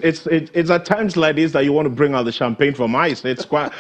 It's at times like this that you want to bring out the champagne from ice. It's quite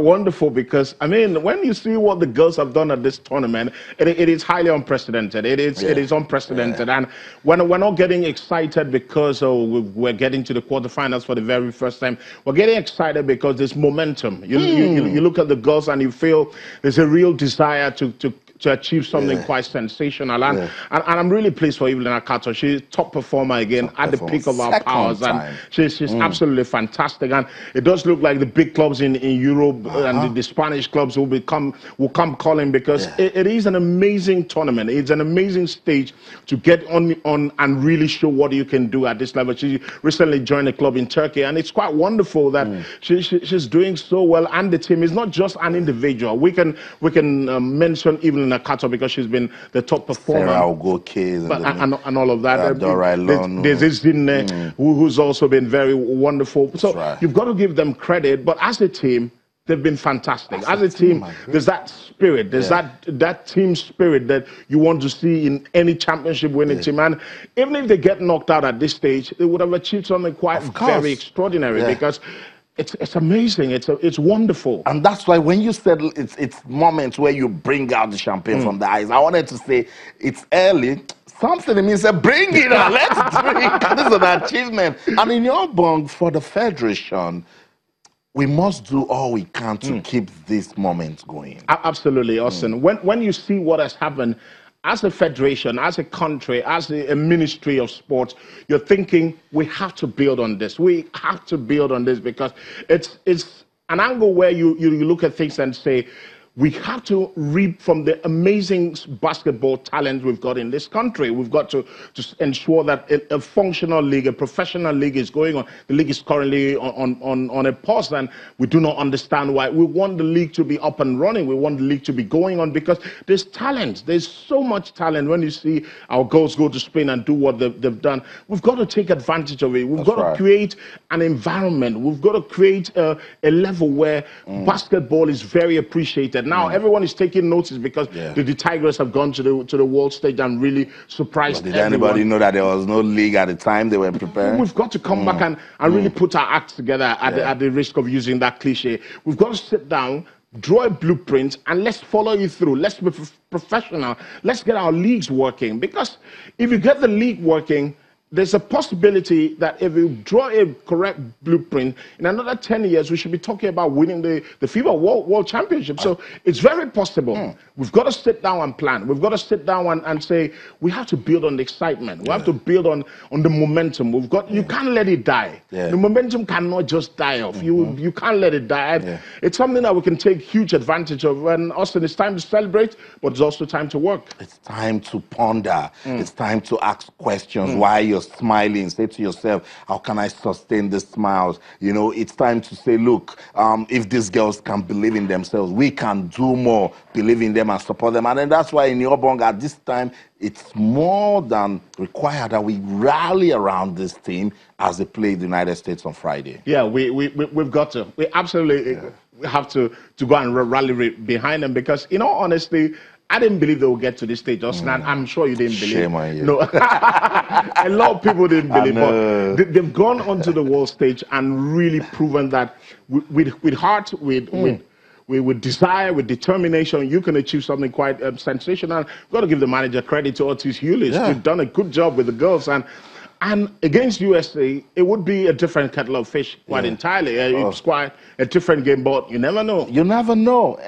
wonderful because I mean when you see what the girls have done at this tournament, it is highly unprecedented. It is unprecedented, and we're not getting excited because we're getting to the quarterfinals for the very first time. We're getting excited because there's momentum. You look at the girls and you feel there's a real desire to achieve something quite sensational. And I'm really pleased for Evelyn Akato. She's top performer again at the peak of our powers. And she's absolutely fantastic. And it does look like the big clubs in Europe and the Spanish clubs will come calling because it is an amazing tournament. It's an amazing stage to get on and really show what you can do at this level. She recently joined a club in Turkey, and it's quite wonderful that she's doing so well. And the team is not just an individual. We can mention Evelyn Akato because she's been the top performer. And all of that. There's Izine, who's also been very wonderful. So you've got to give them credit. But as a team, they've been fantastic. As a team, there's that spirit. There's that team spirit that you want to see in any championship winning team. And even if they get knocked out at this stage, they would have achieved something quite very extraordinary because it's amazing. It's wonderful. And that's why when you said it's moments where you bring out the champagne from the ice, I wanted to say it's early. Something in me said, bring it on, let's drink. This is an achievement. And in your bond for the Federation, we must do all we can to keep this moment going. Absolutely, Austin. When you see what has happened, as a federation, as a country, as a ministry of sports, you're thinking we have to build on this. We have to build on this because it's an angle where you look at things and say, we have to reap from the amazing basketball talent we've got in this country. We've got to ensure that a functional league, a professional league is going on. The league is currently on a pause, and we do not understand why. We want the league to be up and running. We want the league to be going on because there's talent. There's so much talent. When you see our girls go to Spain and do what they've done, we've got to take advantage of it. We've got to create an environment. We've got to create a level where basketball is very appreciated. Now everyone is taking notice because the Tigers have gone to the world stage and really surprised everyone. Did anybody know that there was no league at the time they were preparing? We've got to come back and really put our acts together at the risk of using that cliche. We've got to sit down, draw a blueprint, and let's follow you through. Let's be professional. Let's get our leagues working. Because if you get the league working, there's a possibility that if you draw a correct blueprint, in another 10 years, we should be talking about winning the FIBA World Championship. So it's very possible. We've got to sit down and plan. We've got to sit down and say, we have to build on the excitement. We have to build on the momentum. We've got, you can't let it die. The momentum cannot just die off. You can't let it die. It's something that we can take huge advantage of. And Austin, it's time to celebrate, but it's also time to work. It's time to ponder. It's time to ask questions. Why you're smiling? Say to yourself, how can I sustain the smiles? You know, it's time to say, look, if these girls can believe in themselves, we can do more, believe in them and support them. And then that's why in Yobong at this time, it's more than required that we rally around this team as they play the United States on Friday. Yeah, we've got to. We absolutely have to go and rally behind them because, in all honesty, I didn't believe they would get to this stage, Austin, and I'm sure you didn't believe. Shame on you. No, a lot of people didn't believe, but they've gone onto the world stage and really proven that with heart, with desire, with determination, you can achieve something quite sensational. We've got to give the manager credit to Otis Hewlett. He's done a good job with the girls, and against USA, it would be a different kettle of fish quite entirely. It's quite a different game, but you never know. You never know.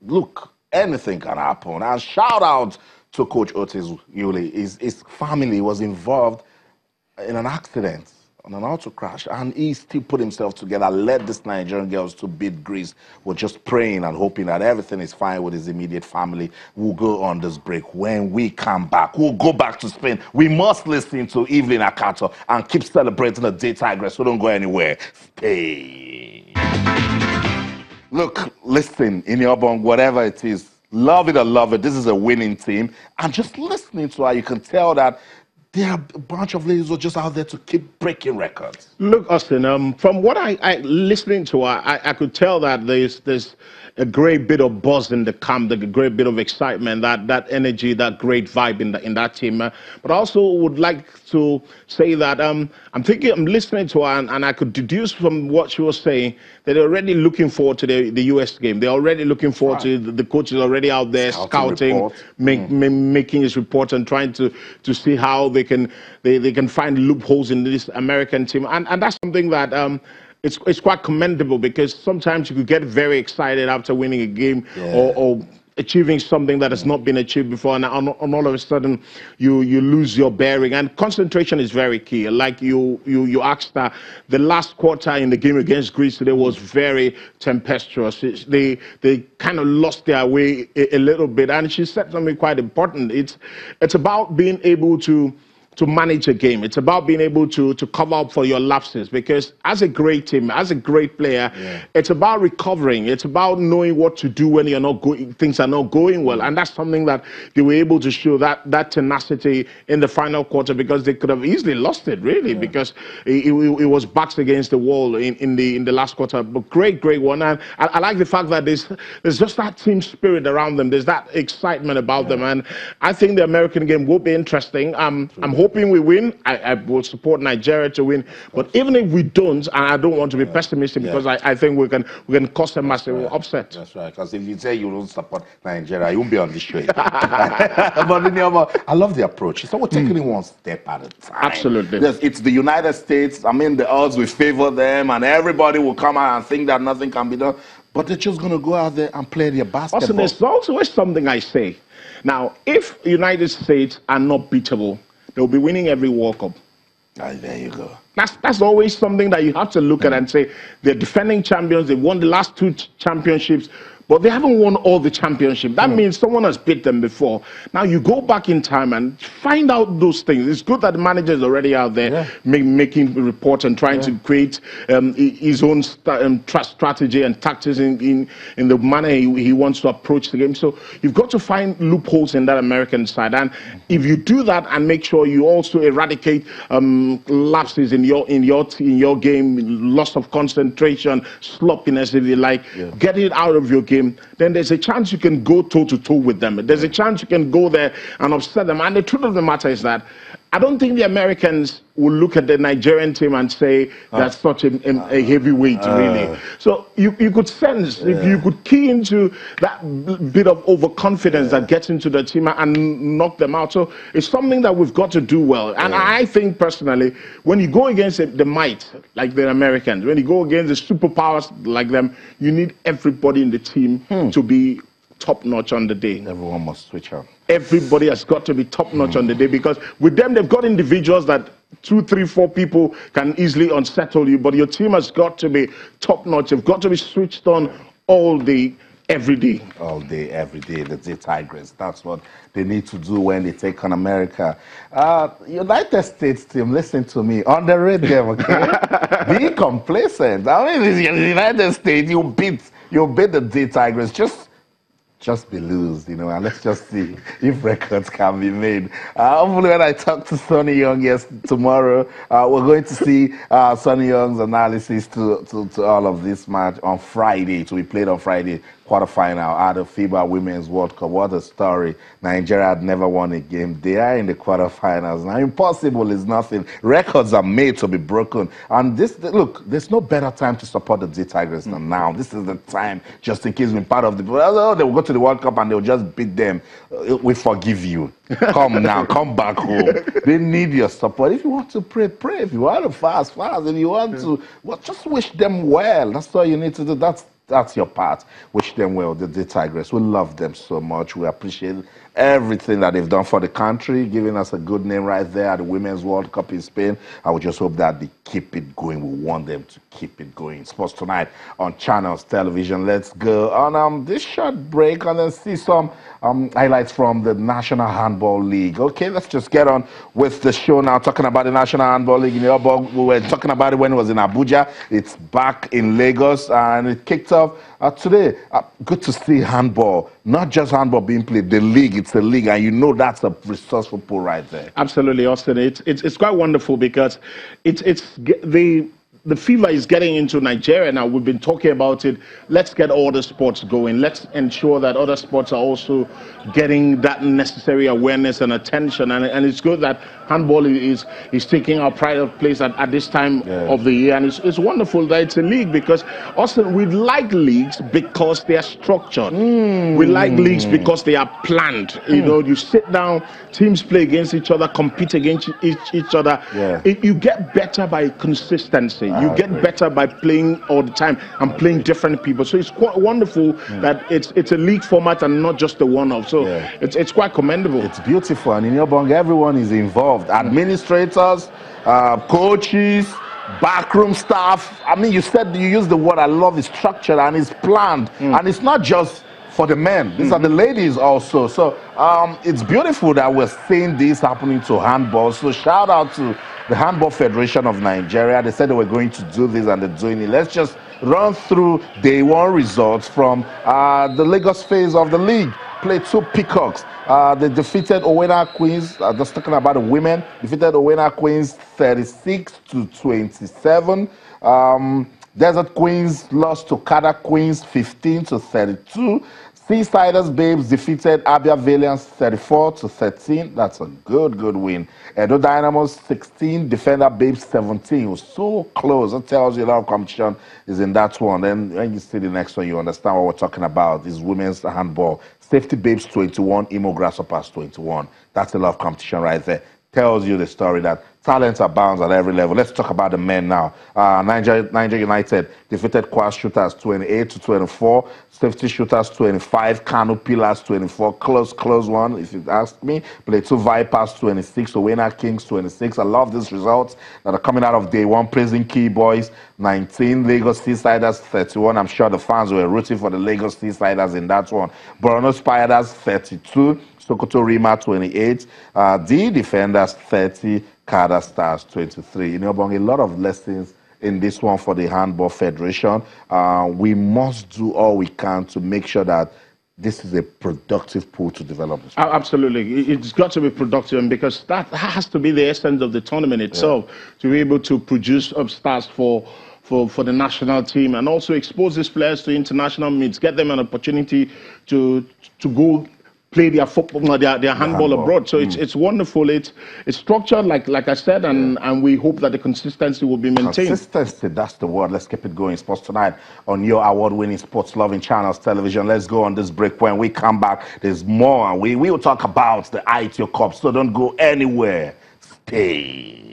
Look, anything can happen. And shout out to Coach Otis Hewlett. His family was involved in an accident, on an auto crash, and he still put himself together, led these Nigerian girls to beat Greece. We're just praying and hoping that everything is fine with his immediate family. We'll go on this break. When we come back, we'll go back to Spain. We must listen to Evelyn Akato and keep celebrating the day Tigress, so don't go anywhere. Stay. Look, listen, in your bong, whatever it is, love it or love it, this is a winning team. And just listening to her, you can tell that There are a bunch of ladies who are just out there to keep breaking records. Look, Austin, from what I listening to, I could tell that there's a great bit of buzz in the camp, a great bit of excitement, that energy, that great vibe in that team. But I also would like to say that I'm listening to her, and I could deduce from what she was saying that they're already looking forward to the US game. They're already looking forward to the coach is already out there scouting, making his reports and trying to see how they can find loopholes in this American team, and that's something that it's quite commendable, because sometimes you could get very excited after winning a game or achieving something that has not been achieved before, and all of a sudden you lose your bearing. And concentration is very key. Like you asked her, the last quarter in the game against Greece today was very tempestuous. They kind of lost their way a little bit, and she said something quite important. It's about being able to manage a game. It's about being able to cover up for your lapses, because as a great team, as a great player, it's about recovering. It's about knowing what to do when things are not going well, and that's something that they were able to show, that tenacity in the final quarter, because they could have easily lost it, really, because it was backs against the wall in the last quarter. But great one, and I like the fact that there's just that team spirit around them. There's that excitement about them, and I think the American game will be interesting. I'm hoping we win. I will support Nigeria to win. But even if we don't, and I don't want to be pessimistic, because I think we can cause a massive upset. That's right. Because if you say you don't support Nigeria, you won't be on the show. But I love the approach. So we're taking it one step at a time. Absolutely. Yes, it's the United States. I mean, the odds will favor them, and everybody will come out and think that nothing can be done. But they're just going to go out there and play their basketball. Also, there's also something I say. Now, if United States are not beatable, they'll be winning every World Cup. There you go. That's always something that you have to look at and say, they're defending champions, they won the last 2 championships, but they haven't won all the championships. That means someone has beat them before. Now you go back in time and find out those things. It's good that the manager is already out there making reports and trying to create his own strategy and tactics in the manner he wants to approach the game. So you've got to find loopholes in that American side. And if you do that and make sure you also eradicate lapses in your game, loss of concentration, sloppiness, if you like, get it out of your game, then there's a chance you can go toe-to-toe with them. There's a chance you can go there and upset them. And the truth of the matter is that I don't think the Americans will look at the Nigerian team and say that's such a heavyweight, really. So you could sense, if you could key into that bit of overconfidence that gets into the team and knock them out. So it's something that we've got to do well. And I think, personally, when you go against the might, like the Americans, when you go against the superpowers like them, you need everybody in the team to be top-notch on the day. Everyone must switch on. Everybody has got to be top-notch on the day, because with them, they've got individuals that 2, 3, 4 people can easily unsettle you, but your team has got to be top-notch. You've got to be switched on all day, every day. All day, every day. The Tigers. That's what they need to do when they take on America. United States team, listen to me. Underrate them, okay? Be complacent. I mean, it's the United States. You beat the Tigers. Just be loose, and let's just see if records can be made. Hopefully, when I talk to Sonny Young tomorrow, we're going to see Sonny Young's analysis to all of this match on Friday. To be played on Friday, quarterfinal at the FIBA Women's World Cup. What a story. Nigeria had never won a game. They are in the quarterfinals. Now, impossible is nothing. Records are made to be broken. And look, there's no better time to support the Tigers than now. This is the time, just in case we're part of they will go to the World Cup and they'll just beat them. We forgive you. Come now, come back home. They need your support. If you want to pray, pray. If you want to fast. If you want to, just wish them well. That's all you need to do. That's your part. Wish them well, the Tigers. We love them so much. We appreciate everything that they've done for the country, giving us a good name right there at the Women's World Cup in Spain. I would just hope that they keep it going. We want them to keep it going. Sports Tonight on Channels Television. Let's go on this short break and then see some highlights from the National Handball League. Okay, let's just get on with the show now. Talking about the National Handball League in Yobo. We were talking about it when it was in Abuja. It's back in Lagos, and it kicked yourself today. Good to see handball, not just handball being played. The league, it's a league, and you know that's a resourceful pool right there. Absolutely, Austin. It's quite wonderful because the FIBA is getting into Nigeria now. We've been talking about it. Let's get all the sports going. Let's ensure that other sports are also getting that necessary awareness and attention. And it's good that handball is taking our pride of place at this time of the year. And it's wonderful that it's a league because, Austin, we like leagues because they are structured. We like leagues because they are planned. You know, you sit down, teams play against each other, compete against each other. You get better by consistency. You get better by playing all the time and playing different people. So it's quite wonderful that it's a league format and not just a one-off. So it's quite commendable. It's beautiful. And in Yobong, everyone is involved. Administrators, coaches, backroom staff. I mean, you used the word, I love, it's structured and it's planned. And it's not just for the men. These are the ladies also. So it's beautiful that we're seeing this happening to handball. So shout out to the Handball Federation of Nigeria. They said they were going to do this and they're doing it. Let's just run through day one results from the Lagos phase of the league. Played 2 Peacocks. They defeated Owena Queens. Just talking about the women. Defeated Owena Queens 36-27. Desert Queens lost to Kada Queens 15-32. Seasiders Babes defeated Abia Valiants 34-13. That's a good win. Edo Dynamos 16, Defender Babes 17. It was so close. That tells you a lot of competition is in that one. Then when you see the next one, you understand what we're talking about. Is women's handball. Safety Babes 21, Imo Grasshoppers 21. That's a lot of competition right there. Tells you the story that talents abounds at every level. Let's talk about the men now. Niger United defeated Quas Shooters 28-24. Safety Shooters 25. Kano Pillars 24. Close one, if you ask me. Plateau Vipers 26. Owena Kings 26. I love these results that are coming out of day one. Praising Key Boys 19. Lagos Seasiders 31. I'm sure the fans were rooting for the Lagos Seasiders in that one. Borno Spiders 32. Sokoto Rima 28. The Defenders 30. Kada Stars 23. You know, a lot of lessons in this one for the Handball Federation. We must do all we can to make sure that this is a productive pool to develop. Absolutely. It's got to be productive because that has to be the essence of the tournament itself, to be able to produce stars for the national team and also expose these players to international meets, get them an opportunity to go play their football, their handball abroad. So it's wonderful. It's structured, like I said, and we hope that the consistency will be maintained. Consistency, that's the word. Let's keep it going. Sports Tonight on your award-winning, sports-loving channels television. Let's go on this break. When we come back, there's more. We will talk about the ITO Cup, so don't go anywhere. Stay.